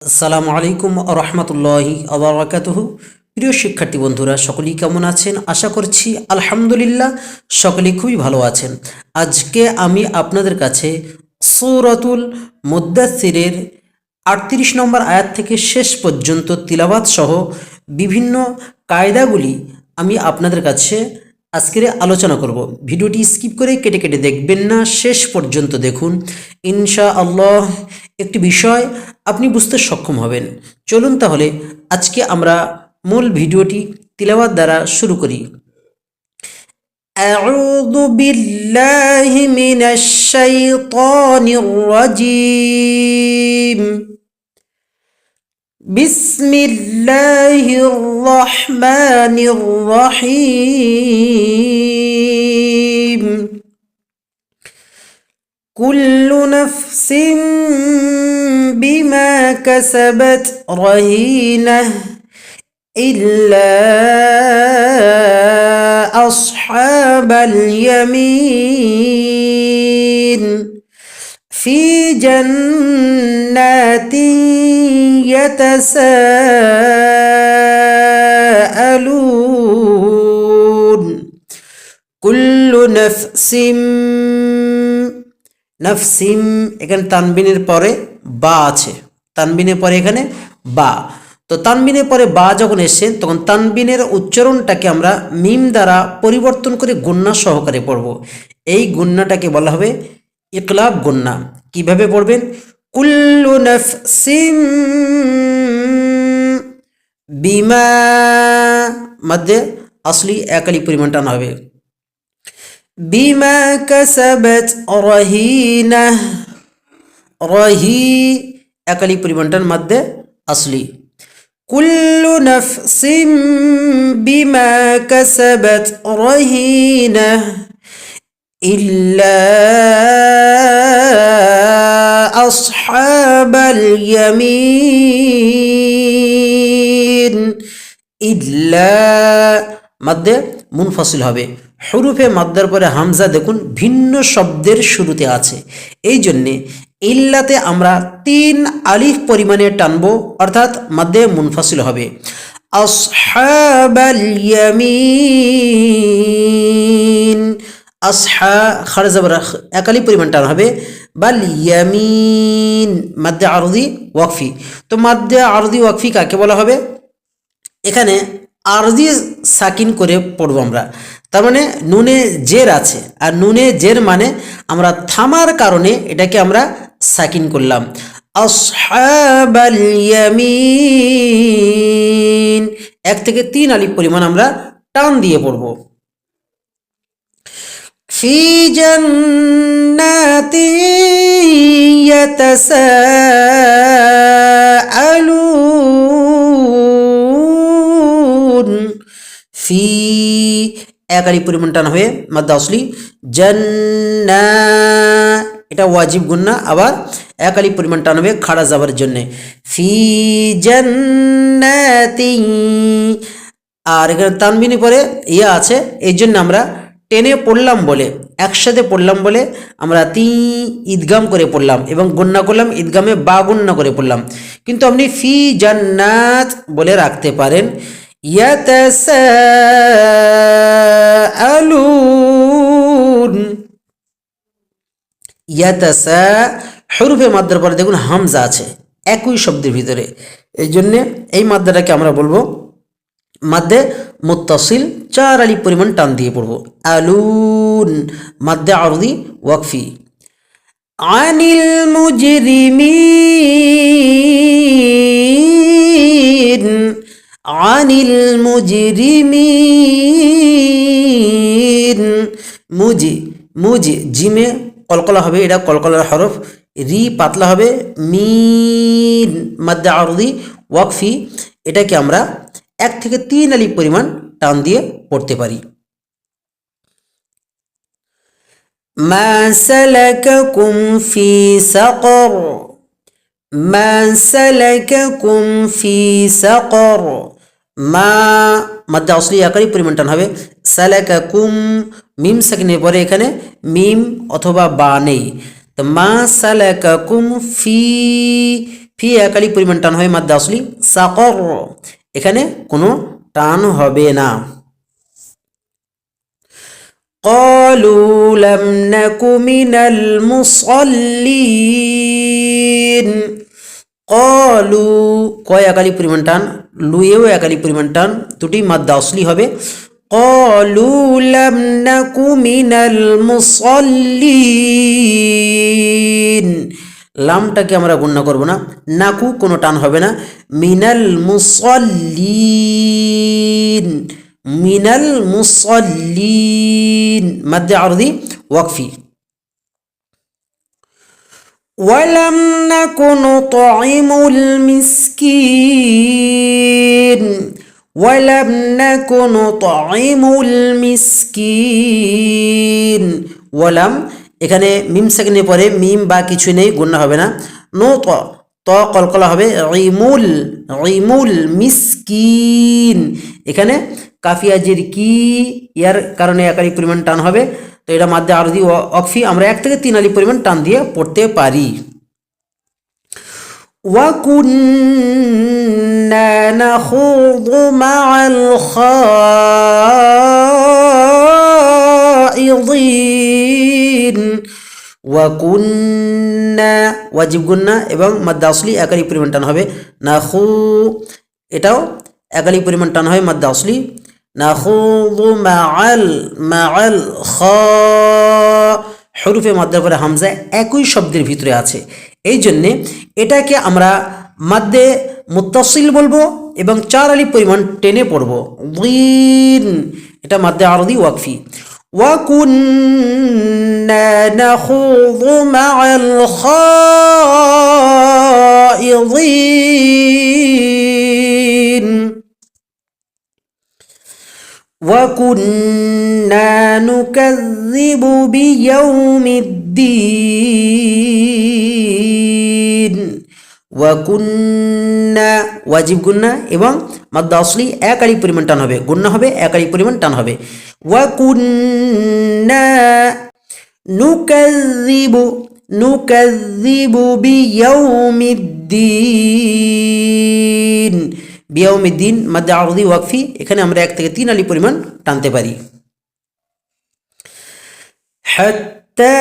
আসসালামু আলাইকুম রহমতুল্লাহি আবরাকাতুহু। প্রিয় শিক্ষার্থী বন্ধুরা, সকলেই কেমন আছেন? আশা করছি আলহামদুলিল্লাহ সকলেই খুবই ভালো আছেন। আজকে আমি আপনাদের কাছে সূরাতুল মুদ্দাসসিরের 38 নম্বর আয়াত থেকে শেষ পর্যন্ত তিলাওয়াত সহ বিভিন্ন কায়দাগুলি আমি আপনাদের কাছে আজকের আলোচনা করব। ভিডিওটি স্কিপ করে কেটে কেটে দেখবেন না, শেষ পর্যন্ত দেখুন। ইনশাআল্লাহ একটি বিষয় আপনি বুঝতে সক্ষম হবেন। চলুন তাহলে আজকে আমরা মূল ভিডিওটি তিলাওয়াত দ্বারা শুরু করি। আউযু বিল্লাহি মিনাশ শাইতানির রাজীম। বিসমিল্লাহির রহমানির রহিম। কুল্লু নাফসিন বিমা কাসাবাত রাহিনাহ ইল্লা আসহাবাল ইয়ামিন ফি জান্নাতিন ইয়াতাসাআলুন। কুল্লু নাফসিন, নাফসিম এখানে তানবিনের পরে বা আছে, তানবিনের পরে এখানে বা। তো তানবিনের পরে বা যখন এসে তখন তানবিনের উচ্চারণটাকে আমরা মিম দ্বারা পরিবর্তন করে গুন্না সহকারে পড়ব। এই গুন্নাটাকে বলা হবে ইকলাব গুন্না। কিভাবে পড়বেন? কুল্লু নাফসিম বিমা, মধ্যে আসলি একালি পরিমাণ টানা হবে। বিমা কাসাবাত রাহিনাহ, রহি একালি পরিমাণটার মধ্যে আসলি। কুল্লু নাফসিম বিমা কাসাবাত রাহিনাহ ইল্লা আসহাবাল ইয়ামিন। ইল্লা মধ্যে মুনফাসিল হবে। হুরুফে মাদ্দার পরে হামজা দেখুন ভিন্ন শব্দের শুরুতে আছে, এই জন্যে ইল্লাতে আমরা 3 আলিফ পরিমাণে টানবো, অর্থাৎ মাদ্দে মুনফাসিল হবে। আসহাবাল ইয়ামিন, আসহা খাড়া জবর একালি পরিমাণ টান হবে। বাল ইয়ামিন মাদ্দে আরদি ওয়াকফি। তো মাদ্দে আরদি ওয়াকফি কাকে বলা হবে? এখানে আরজি সাকিন করে পড়ব আমরা, তার মানে নুনে জের আছে, আর নুনে জের মানে আমরা থামার কারণে এটাকে আমরা সাকিন করলাম। আসহাবাল ইয়ামিন 1 থেকে 3 আলিফ পরিমাণ আমরা টান দিয়ে পড়ব। ফি জান্নাতিন ইয়াতাসাআলুন। ফি একালি পরিমাণ টান হয়ে মাদ্দা আসলি। জান্না এটা ওয়াজিব গুন্না, আবার একালি পরিমাণ টান হবে খাড়া যাবার জন্য। ফি জান্নাতিন, আর এখানে তানবিনি পরে ইয়া আছে, এই জন্য আমরা টেনে পড়লাম বলে, একসাথে পড়লাম বলে আমরা ঈদগাম করে পড়লাম এবং গুন্না করলাম, ঈদগামে বা গুন্না করে পড়লাম। কিন্তু আপনি ফি জান্নাত বলে রাখতে পারেন। ইয়াতাসাআলুন, ইয়াতাসা হুরুফে মাদ্দার পরে দেখুন হামজা আছে একই শব্দের ভিতরে, এই জন্যে এই মাদ্দাটাকে আমরা বলবো মাদ্দে মুত্তাসিল, 4 আলিফ পরিমাণ টান দিয়ে পড়ব। আলুন মাদ্দে আরদি ওয়াকফি। আনিল মুজরিমিন, আনিল মুজরিমিন, মুজি মুজি জিমে কলকলা হবে, এটা কলকলার হরফ। রি পাতলা হবে। মিন মাদ্দে আরদি ওয়াকফি, এটাকে আমরা 1 থেকে 3 আলিফ পরিমাণ টান দিয়ে পড়তে পারি। মা সালাকাকুম ফি সাকর, মা সালাকাকুম ফি সাকর। মা মাদ্দা আসলি আকারি পরিমাণ টান হবে। সালাকাকুম মিম সাকিনের পরে এখানে মিম অথবা বা নেই, তো মা সালাকাকুম ফি ফি এক আলিফ পরিমাণ টান হবে মাদ্দে আসলি সাকর, এখানে কোনো টান হবে না। قالوا لم نك من المصلين কলু কয় একালি পরিমাণ টান, লুয়েও একালি পরিমাণ টান, দুটি মাদ্দা আসলি হবে। কলু লাম নাকু মিনাল মুসাল্লিন, লামটাকে আমরা গুণনা করব না, নাকু কোনো টান হবে না। মিনাল মুসাল্লিন, মিনাল মুসাল্লিন মাদ্দে আরদি ওয়াকফি। ولم نك نطعم المسكين ولم نك نطعم المسكين ওয়ালাম, এখানে মিম সেকেন্ডের পরে মিম বা কিছু নেই, গুণনা হবে না। নো ত কলকলা হবে ইমুল, ইমুল মিসকিন, এখানে কাফিয়া জির কি ইয়ার কারণে একালি পরিমাণ টান হবে, তো এটা মাদ্দে আরদি ওয়াকফি, আমরা 1 থেকে 3 আলিফ পরিমাণ টান দিয়ে পড়তে পারি। وَكُنَّا نَخُوضُ مَعَ الْخَائِضِينَ ওয়াকুন্না ওয়াজিব গুন্না এবং মাদ্দা আসলি একালি পরিমাণ টান হবে। নাখু, এটাও একালি পরিমাণ টান হয় মাদ্দা আসলি। নাখুযু মাআল, মাআল খা, হরফে মাদ্দার পরে হামজা একই শব্দের ভিতরে আছে, এই জন্যে এটাকে আমরা মাদ্দে মুত্তাসিল বলবো এবং 4 আলিফ পরিমাণ টেনে পড়বো। দিন, এটা মাদ্দে আরদি ওয়াকফি। وَكُنَّا نَخُوضُ مَعَ الْخَائِضِينَ وَكُنَّا نُكَذِّبُ بِيَوْمِ الدِّينِ ওয়াকুন্না ওয়াজিব গুন্না এবং মাদ্দা আসলি এক আলিফ পরিমাণ টান হবে, গুন্না হবে এক আলিফ পরিমাণ টান হবে। ওয়াকুন্না নুকাযযিবু, নুকাযযিবু বিয়াউমিদ্দিন, বিয়াউমিদ্দিন মাদ্দা আরদি ওয়াকফি, এখানে আমরা 1 থেকে 3 আলিফ পরিমাণ টানতে পারি। হাত্তা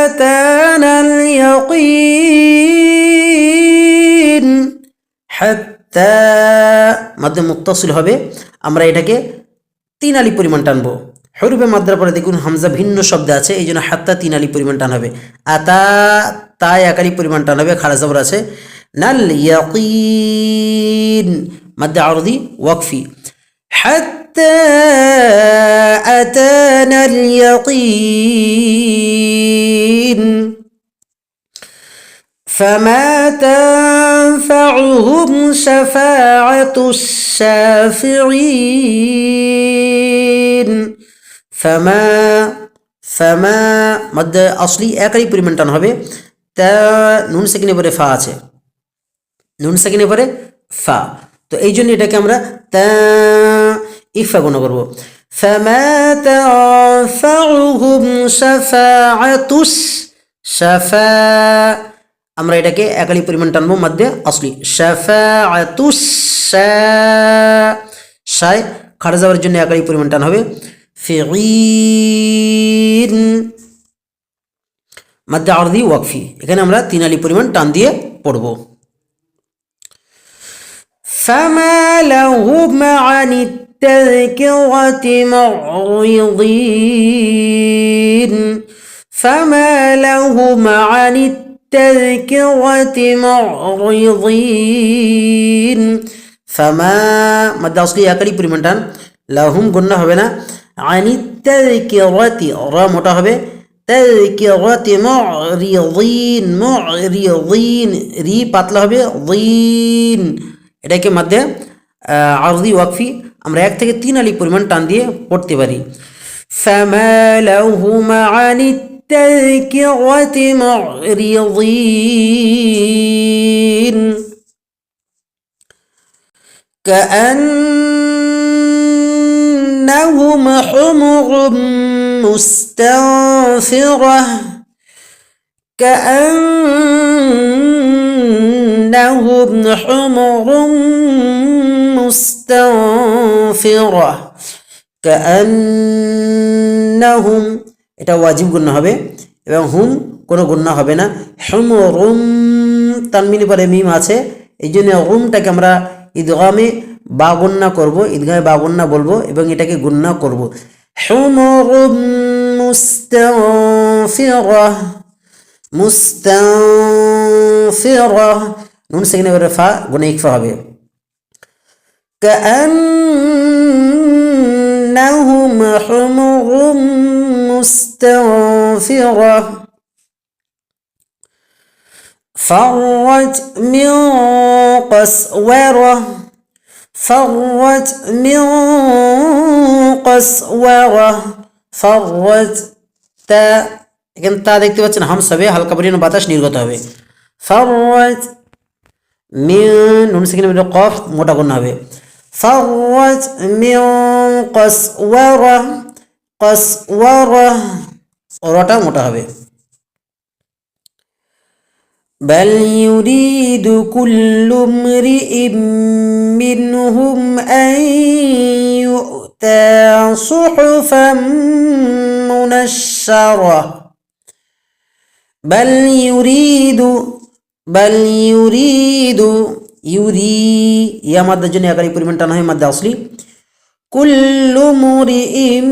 أتانا اليقين, حتى মাদ্দে মুত্তাসিল হবে, আমরা এটাকে 3 আলিফ পরিমাণ টানবো। হরফে মাদ্দার পরে দেখুন হামজা ভিন্ন শব্দ আছে, এই জন্য হাত্তা 3 আলিফ পরিমাণ টান হবে। আতা তা 1 আলিফ পরিমাণ টান হবে, খাড়া জবর আছে। নাল ইয়াকিন মাদ্দে আরদি ওয়াকফি। حتى أتانا اليقين فما تنفعهم شفاعة الشافعين فما مد أصلي একই পরিমাণ টান হবে। তা নুন সেকেন্ডের পরে ফা আছে, নুন সেকেন্ডের পরে ফা, তো এই জন্য এটাকে আমরা তা ইফা গুণ করবো। ফামা তানফাউহুম শাফাআতুস, শাফা, আমরা এটাকে এক আলিফ পরিমাণ টানবো মাদ্দে আসলি। শাফাআতুস শায় খাড়া যাওয়ার জন্য এক আলিফ পরিমাণ টান হবে। ফিঈন মাদ্দে আরদি ওয়াকফি, এখানে আমরা 3 আলিফ পরিমাণ টান দিয়ে পড়বো। فما لهم عن التذكرة معرضين فما لهم عن التذكرة معرضين فما مد أصلي أكلي পরিমাণ টান, লাহুম গুন্না হবে না। আনি তাযকিরাতি রা মোটা হবে। তাযকিরাতি মুরিদিন, মুরিদিন রি পাতলা হবে। দিন, এটাকে মাদ্দে আরদি ওয়াকফি, আমরা 1 থেকে 3 আলিফ পরিমাণ টান দিয়ে পড়তে পারি। ফামা লাহুম আনিত তাযকিরাতি মুরিদিন كأنهم حمر مستنفرة كأنهم حمر مستنفرة كأنهم এটা ওয়াজিব গুণনা হবে এবং হুম কোনো গুণনা হবে না হুমরুম তানমিনের পরে মিম আছে এই জন্য রুমটাকে আমরা ইদগামে বা গুণনা করব ইদগামে বা গুণনা বলবো এবং এটাকে গুণনা করব হুমরুম মুস্তানফিরা মুস্তানফিরা নুন সেখানে পরে ফা গুণে ইকফা হবে كأنهم حمر مستنفرة فرت من قسورة فرت من قسورة فرت تا এখানে তা দেখতে পাচ্ছেন হামস হবে হালকা পরিমাণে বাতাস নির্গত হবে فرت من নুন সেখানে কফ মোটা গুণ হবে فرت من قسورة قسورة রটা মোটা হবে بل يريد كل امرئ منهم أن يؤتى صحفا منشرة بل يريد ইউরি ইয়া মাদ্দার জন্য একারি পরিমাণ টানা হয় মাদ্দা আসলি কুল্লু মুরিইম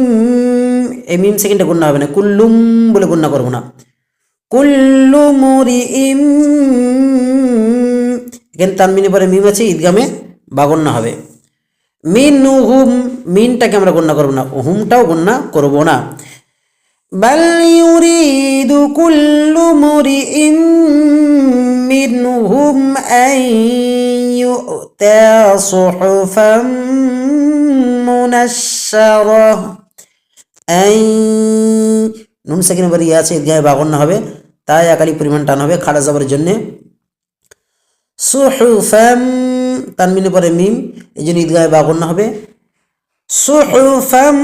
এই মিম সেকেন্ডে গুণনা হবে না কুল্লুম বলে গুণনা করব না কুল্লু মুরিইম এখানে তানমিনের পরে মিম আছে ঈদগামে বা গুণনা হবে মিনহুম মিনটাকে আমরা গুণনা করব না হুমটাও গুণনা করব না বাল ইউরিদু কুল্লু মুরিইম منهم أن يؤتى صحفا منشرة أي নুন সেকেন্ড বাড়ি আছে ইদগামে বা গুণনা হবে তাই একালি পরিমাণ টান হবে খাড়া জবরের জন্য সুহুফাম তানমিনের পরে মিম এই জন্য ইদগামে বা গুণনা হবে সুহুফাম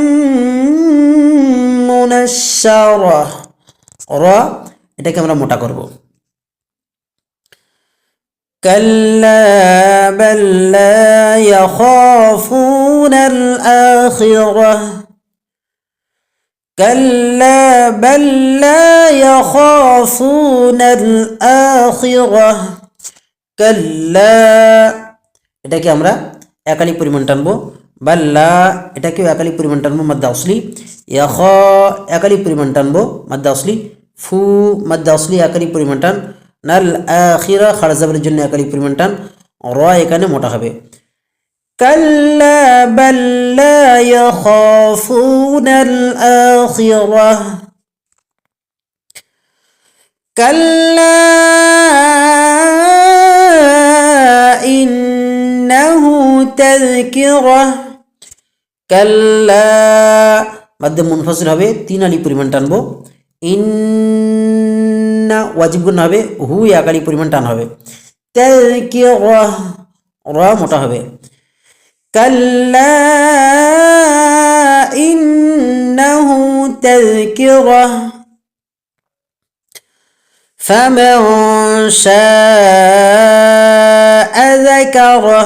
মুনাশশারা রা এটাকে আমরা মোটা করব كلا بل لا يخافون الآخرة كلا بل لا يخافون الآخرة كلا এটাকে আমরা একালি পরিমাণ টানবো বাল্লা এটাকেও একালি পরিমাণ টানবো মাদ্দা আসলি ইয়াখ একালি পরিমাণ টানবো মাদ্দা আসলি ফু মাদ্দা আসলি একালি পরিমাণ টান নাল আখিরা খাড়া জবরের জন্য একালি পরিমাণ টান র এখানে মোটা হবে কাল্লা বাল লা ইয়াখাফুনাল আখিরা কাল্লা ইন্নাহু তাযকিরা কাল্লা মাদ্দে মুনফাসিল হবে তিন আলি পরিমাণ টানবো ইন্না ওয়াজিব গুণ হবে হু একালি পরিমাণ টান হবে তাযকিরা র মোটা হবে কাল্লা ইন্নাহু তাযকিরা ফামান শাআ যাকারা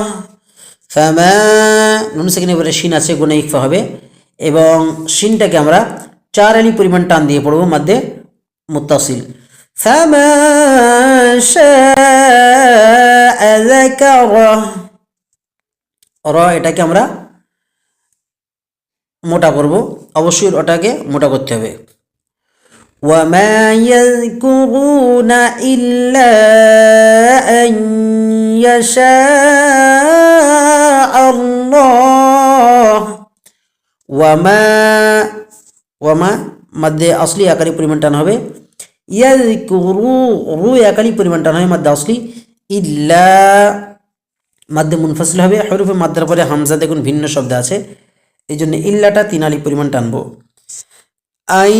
ফামা নুন সেখানে পরে শিন আছে গুণে ইকফা হবে এবং শিনটাকে আমরা চার আলি পরিমাণ টান দিয়ে পড়ব মধ্যে মুত্তাসিল ফামা শাআ যাকারা র এটাকে আমরা মোটা করব অবশ্যই ওটাকে মোটা করতে হবে وما يذكرون إلا أن يشاء الله ওয়ামা মধ্যে আসলি আকারি পরিমাণ টান হবে ইয়াযকুরু রু আকারি পরিমাণ টান হবে মধ্যে আসলি ইল্লা মধ্যে মুনফাসিল হবে হরফে মাদ্দার পরে হামজা দেখুন ভিন্ন শব্দ আছে এই জন্য ইল্লাটা তিন আলি পরিমাণ টানবো আই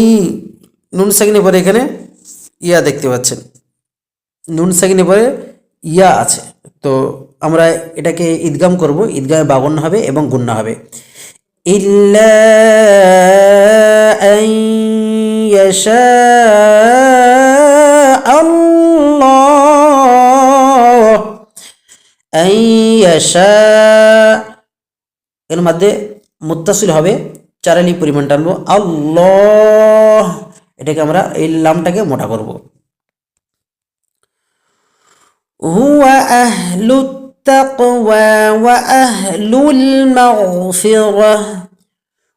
নুন সাকিনের পরে এখানে ইয়া দেখতে পাচ্ছেন নুন সাকিনের পরে ইয়া আছে তো আমরা এটাকে ঈদগাম করব ঈদগামে বা গুণনা হবে এবং গুণনা হবে ইল্লা আন ইয়াশা আইয়াশা, এর মধ্যে মুত্তাসিল হবে, 4 আলিফ পরিমাণ টানবো। আল্লাহ, এটাকে আমরা এই লামটাকে মোটা করব। হুয়া আহলুত তাকওয়া ওয়া আহলুল মাগফিরাহ,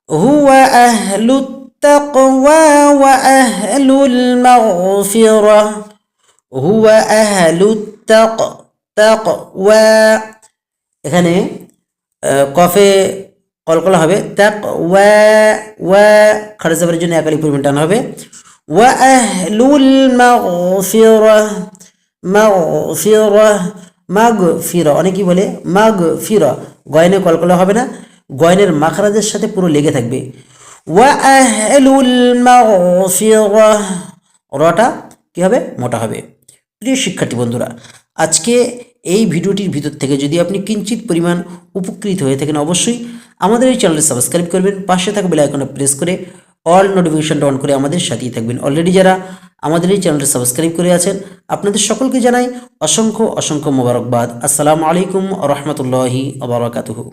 হুয়া আহলুত তাকওয়া ওয়া আহলুল মাগফিরাহ, হুয়া আহলুত তাকওয়া। এখানে কফে কলকলা হবে, তাকওয়া, ওয়া খাড়া জবরের জন্য 1 আলিফ পরিমাণ টান হবে। ওয়া আহলুল মাগফিরাহ, মাগফিরাহ, মাগফিরা, অনেকেই বলে মাগফিরা, গয়নে কলকলা হবে না, গয়নের মাখরাজের সাথে পুরো লেগে থাকবে। ওয়া আহলুল মাগফিরাহ, রটা কি হবে, মোটা হবে। প্রিয় শিক্ষার্থী বন্ধুরা, আজকে এই ভিডিওটির ভিতর থেকে যদি আপনি কিঞ্চিত পরিমাণ উপকৃত হয়ে থাকেন, অবশ্যই আমাদের এই চ্যানেলটি সাবস্ক্রাইব করবেন, পাশে থাকা বেল আইকনে প্রেস করে অল নোটিফিকেশনটা অন করে আমাদের সাথেই থাকবেন। অলরেডি যারা আমাদের এই চ্যানেলটি সাবস্ক্রাইব করে আছেন, আপনাদের সকলকে জানাই অসংখ্য অসংখ্য মোবারকবাদ। আসসালামু আলাইকুম ওয়া রাহমাতুল্লাহি ওয়া বারাকাতুহু।